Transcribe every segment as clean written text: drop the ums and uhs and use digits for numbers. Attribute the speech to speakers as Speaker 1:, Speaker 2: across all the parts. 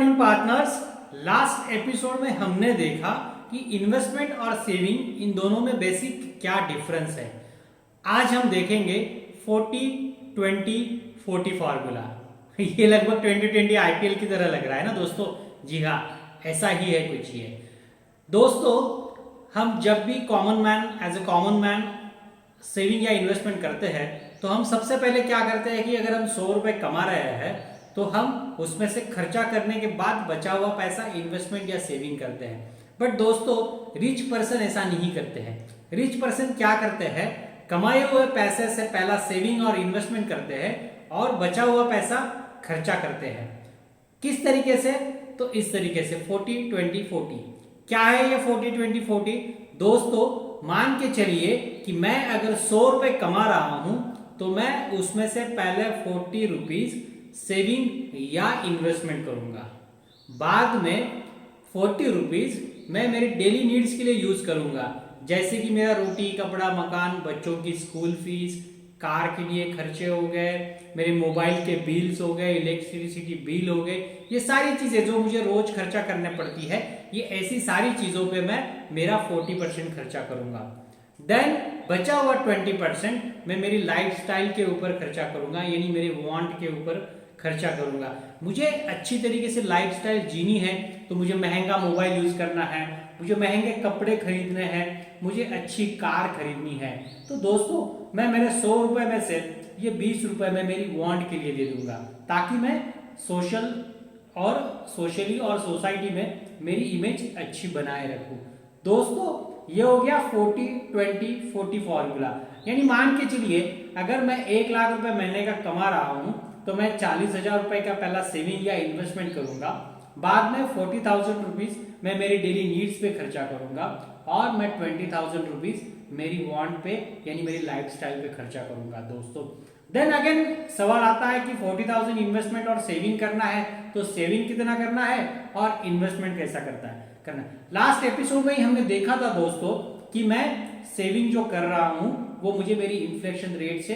Speaker 1: Morning partners. Last episode में हमने देखा कि इन्वेस्टमेंट और सेविंग इन दोनों में बेसिक क्या डिफरेंस है। आज हम देखेंगे 40-20-40 फॉर्मूला। ये लगभग 2020 आईपीएल की तरह लग रहा है ना दोस्तों। जी हाँ, ऐसा ही है कुछ ये दोस्तों। हम जब भी common man as a common man saving या इन्वेस्टमेंट करते हैं तो हम सबसे पहले क्या करते हैं कि अगर हम 100 रुपए कमा रहे हैं तो हम उसमें से खर्चा करने के बाद बचा हुआ पैसा इन्वेस्टमेंट या सेविंग करते हैं। बट दोस्तों, रिच पर्सन ऐसा नहीं करते हैं। रिच पर्सन क्या करते हैं, कमाए हुए पैसे से पहला सेविंग और इन्वेस्टमेंट करते हैं और बचा हुआ पैसा खर्चा करते हैं। किस तरीके से? तो इस तरीके से 40-20-40। क्या है ये 40-20-40? दोस्तों, मान के चलिए कि मैं अगर 100 रुपए कमा रहा हूं तो मैं उसमें से पहले 40 रुपीज सेविंग या इन्वेस्टमेंट करूंगा। बाद में 40 रुपीज मैं मेरे डेली नीड्स के लिए यूज करूंगा, जैसे कि मेरा रोटी कपड़ा मकान, बच्चों की स्कूल फीस, कार के लिए खर्चे हो गए, मेरे मोबाइल के बिल्स हो गए, इलेक्ट्रिसिटी बिल हो गए। ये सारी चीजें जो मुझे रोज खर्चा करने पड़ती है, ये ऐसी सारी चीजों पे मैं मेरा 40% खर्चा करूंगा। देन बचा हुआ 20% मैं मेरी लाइफस्टाइल के ऊपर खर्चा करूंगा, यानी मेरे वांट के ऊपर खर्चा करूंगा। मुझे अच्छी तरीके से लाइफस्टाइल जीनी है तो मुझे महंगा मोबाइल यूज करना है, मुझे महंगे कपड़े खरीदने हैं, मुझे अच्छी कार खरीदनी है। तो दोस्तों, मैं मेरे 100 रुपए में से ये 20 रुपए में मेरी वांट के लिए दे दूंगा, ताकि मैं सोशली और सोसाइटी में मेरी इमेज अच्छी बनाए रखूं। दोस्तों, ये हो गया 40-20-40 फॉर्मूला। यानी मान के चलिए अगर मैं 1 लाख रुपए महीने का कमा रहा हूं तो मैं 40,000 रुपए का पहला सेविंग या इन्वेस्टमेंट करूंगा। बाद में 40,000 रुपीज मैं मेरी डेली नीड्स पे खर्चा करूंगा और मैं 20,000 रुपीज मेरी वांट पे यानी मेरी लाइफस्टाइल पे खर्चा करूंगा दोस्तों। देन अगेन सवाल आता है कि 40,000 इन्वेस्टमेंट और सेविंग करना है तो सेविंग कितना करना है और इन्वेस्टमेंट कैसा करना है। लास्ट एपिसोड में ही हमने देखा था दोस्तों कि मैं सेविंग जो कर रहा हूं वो मुझे मेरी इन्फ्लेशन रेट से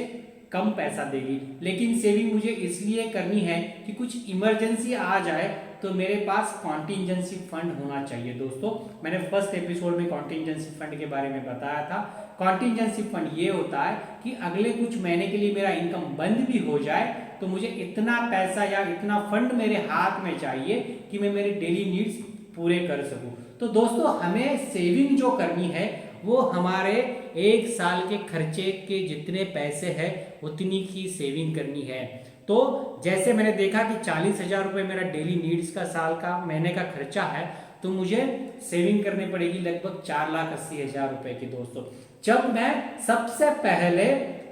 Speaker 1: कम पैसा देगी, लेकिन सेविंग मुझे इसलिए करनी है कि कुछ इमरजेंसी आ जाए तो मेरे पास कॉन्टिजेंसी फंड होना चाहिए। दोस्तों, मैंने फर्स्ट एपिसोड में कॉन्टिजेंसी फंड के बारे में बताया था। कॉन्टिजेंसी फंड ये होता है कि अगले कुछ महीने के लिए मेरा इनकम बंद भी हो जाए तो मुझे इतना पैसा या इतना फंड मेरे हाथ में चाहिए कि मैं मेरे डेली नीड्स पूरे कर सकूं। तो दोस्तों, हमें सेविंग जो करनी है वो हमारे 1 साल के खर्चे के जितने पैसे हैं उतनी की सेविंग करनी है। तो जैसे मैंने देखा कि 40,000 रुपए मेरा डेली नीड्स का साल का महीने का खर्चा है, तो मुझे सेविंग करनी पड़ेगी लगभग 4,80,000 रुपए की। दोस्तों, जब मैं सबसे पहले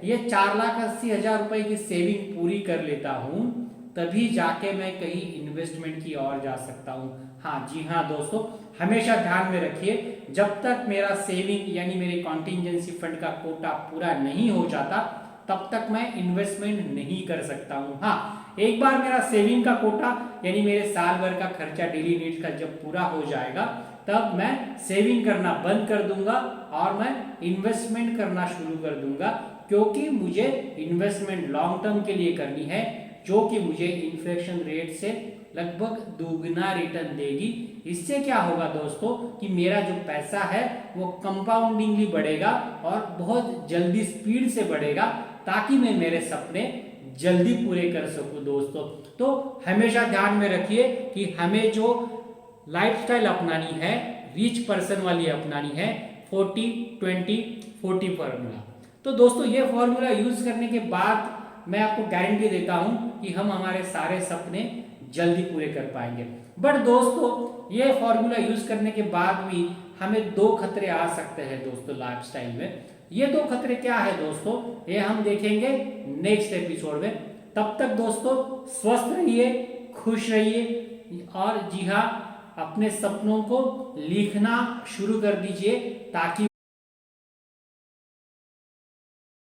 Speaker 1: ये 4,80,000 रुपए की सेविंग पूरी कर लेता हूं तभी जाके मैं कहीं इन्वेस्टमेंट की ओर जा सकता हूं। हाँ जी हाँ दोस्तों, हमेशा ध्यान में रखिए, जब तक मेरा सेविंग यानी मेरे कॉन्टिजेंसी फंड का कोटा पूरा नहीं हो जाता तब तक मैं इन्वेस्टमेंट नहीं कर सकता हूं। हाँ, एक बार मेरा सेविंग का कोटा यानी मेरे साल भर का खर्चा डेली नीड्स का जब पूरा हो जाएगा तब मैं सेविंग करना बंद कर दूंगा और मैं इन्वेस्टमेंट करना शुरू कर दूंगा, क्योंकि मुझे इन्वेस्टमेंट लॉन्ग टर्म के लिए करनी है जो कि मुझे इन्फ्लेशन रेट से लगभग दुगना रिटर्न देगी। इससे क्या होगा दोस्तों कि मेरा जो पैसा है वो कंपाउंडिंगली बढ़ेगा और बहुत जल्दी स्पीड से बढ़ेगा, ताकि मैं मेरे सपने जल्दी पूरे कर सकूं दोस्तों। तो हमेशा ध्यान में रखिए कि हमें जो लाइफस्टाइल अपनानी है रिच पर्सन वाली अपनानी है, 40-20-40 फॉर्मूला। तो दोस्तों, ये फॉर्मूला यूज करने के बाद मैं आपको गारंटी देता हूं कि हम हमारे सारे सपने जल्दी पूरे कर पाएंगे। बट दोस्तों, ये फॉर्मूला यूज करने के बाद भी हमें 2 खतरे आ सकते हैं दोस्तों लाइफस्टाइल में। ये 2 खतरे क्या है दोस्तों, ये हम देखेंगे नेक्स्ट एपिसोड में। तब तक दोस्तों स्वस्थ रहिए, खुश रहिए और जी हाँ, अपने सपनों को लिखना शुरू कर दीजिए ताकि